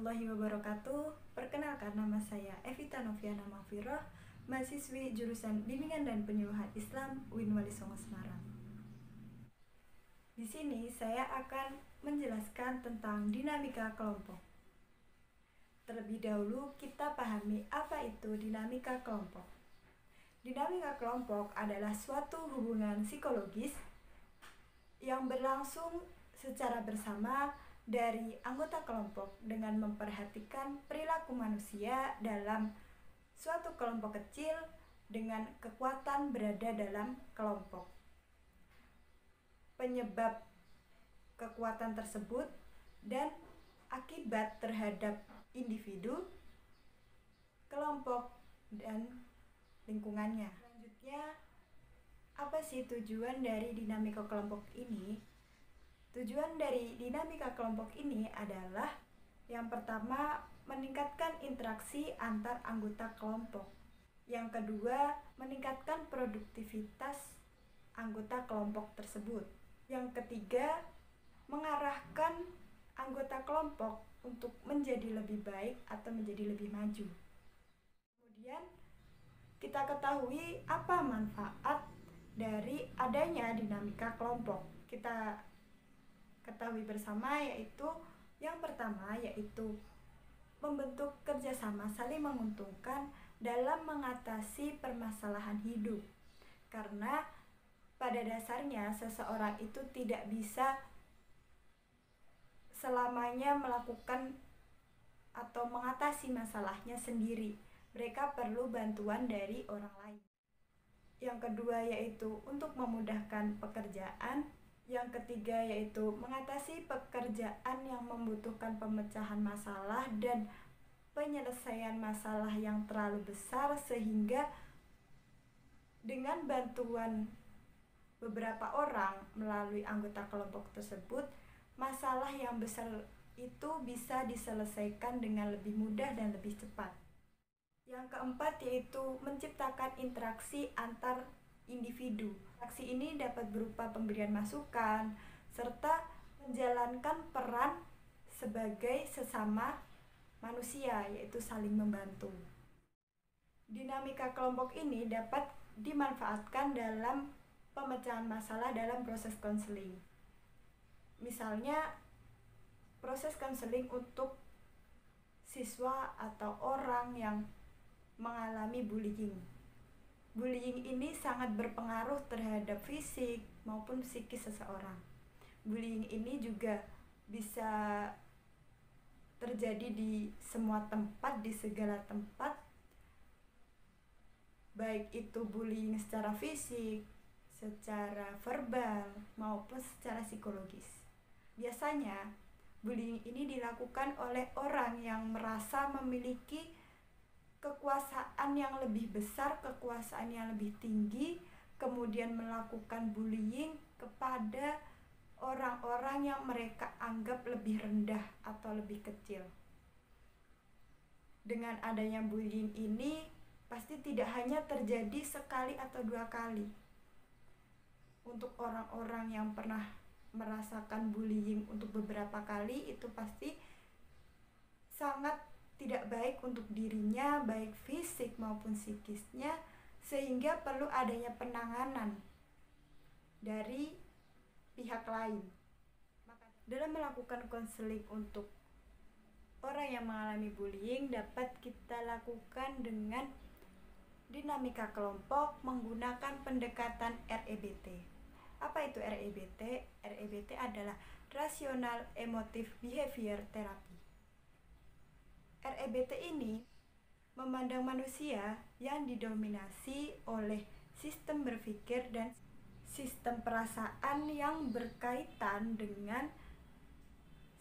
warahmatullahi wabarakatuh. Perkenalkan, nama saya Evita Noviana Mahfiroh, mahasiswi jurusan Bimbingan dan Penyuluhan Islam UIN Wali Songo Semarang. Di sini saya akan menjelaskan tentang dinamika kelompok. Terlebih dahulu kita pahami apa itu dinamika kelompok. Dinamika kelompok adalah suatu hubungan psikologis yang berlangsung secara bersama dari anggota kelompok dengan memperhatikan perilaku manusia dalam suatu kelompok kecil dengan kekuatan berada dalam kelompok. Penyebab kekuatan tersebut dan akibat terhadap individu, kelompok, dan lingkungannya. Selanjutnya, apa sih tujuan dari dinamika kelompok ini? Tujuan dari dinamika kelompok ini adalah yang pertama, meningkatkan interaksi antar anggota kelompok. Yang kedua, meningkatkan produktivitas anggota kelompok tersebut. Yang ketiga, mengarahkan anggota kelompok untuk menjadi lebih baik atau menjadi lebih maju. Kemudian, kita ketahui apa manfaat dari adanya dinamika kelompok. Kita ketahui bersama, yaitu yang pertama yaitu membentuk kerjasama saling menguntungkan dalam mengatasi permasalahan hidup. Karena pada dasarnya seseorang itu tidak bisa selamanya melakukan atau mengatasi masalahnya sendiri. Mereka perlu bantuan dari orang lain. Yang kedua yaitu untuk memudahkan pekerjaan. Yang ketiga yaitu mengatasi pekerjaan yang membutuhkan pemecahan masalah dan penyelesaian masalah yang terlalu besar, sehingga dengan bantuan beberapa orang melalui anggota kelompok tersebut, masalah yang besar itu bisa diselesaikan dengan lebih mudah dan lebih cepat. Yang keempat yaitu menciptakan interaksi antar individu. Aksi ini dapat berupa pemberian masukan serta menjalankan peran sebagai sesama manusia, yaitu saling membantu. Dinamika kelompok ini dapat dimanfaatkan dalam pemecahan masalah dalam proses konseling. Misalnya, proses konseling untuk siswa atau orang yang mengalami bullying. Bullying ini sangat berpengaruh terhadap fisik maupun psikis seseorang. Bullying ini juga bisa terjadi di semua tempat, di segala tempat, baik itu bullying secara fisik, secara verbal, maupun secara psikologis. Biasanya, bullying ini dilakukan oleh orang yang merasa memiliki kekuasaan yang lebih besar, kekuasaan yang lebih tinggi, kemudian melakukan bullying kepada orang-orang yang mereka anggap lebih rendah atau lebih kecil. Dengan adanya bullying ini, pasti tidak hanya terjadi sekali atau dua kali. Untuk orang-orang yang pernah merasakan bullying untuk beberapa kali, itu pasti sangat tidak baik untuk dirinya, baik fisik maupun psikisnya, sehingga perlu adanya penanganan dari pihak lain. Dalam melakukan konseling untuk orang yang mengalami bullying, dapat kita lakukan dengan dinamika kelompok menggunakan pendekatan REBT. Apa itu REBT? REBT adalah Rational Emotive Behavior Therapy. REBT ini memandang manusia yang didominasi oleh sistem berpikir dan sistem perasaan yang berkaitan dengan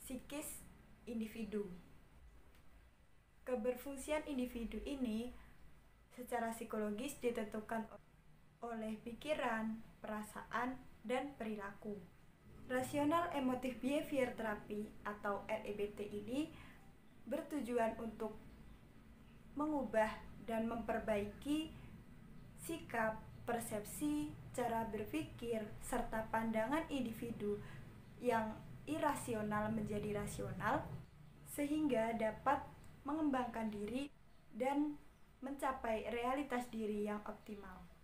psikis individu. Keberfungsian individu ini secara psikologis ditentukan oleh pikiran, perasaan, dan perilaku. Rational Emotive Behavior Therapy atau REBT ini bertujuan untuk mengubah dan memperbaiki sikap, persepsi, cara berpikir, serta pandangan individu yang irasional menjadi rasional, sehingga dapat mengembangkan diri dan mencapai realitas diri yang optimal.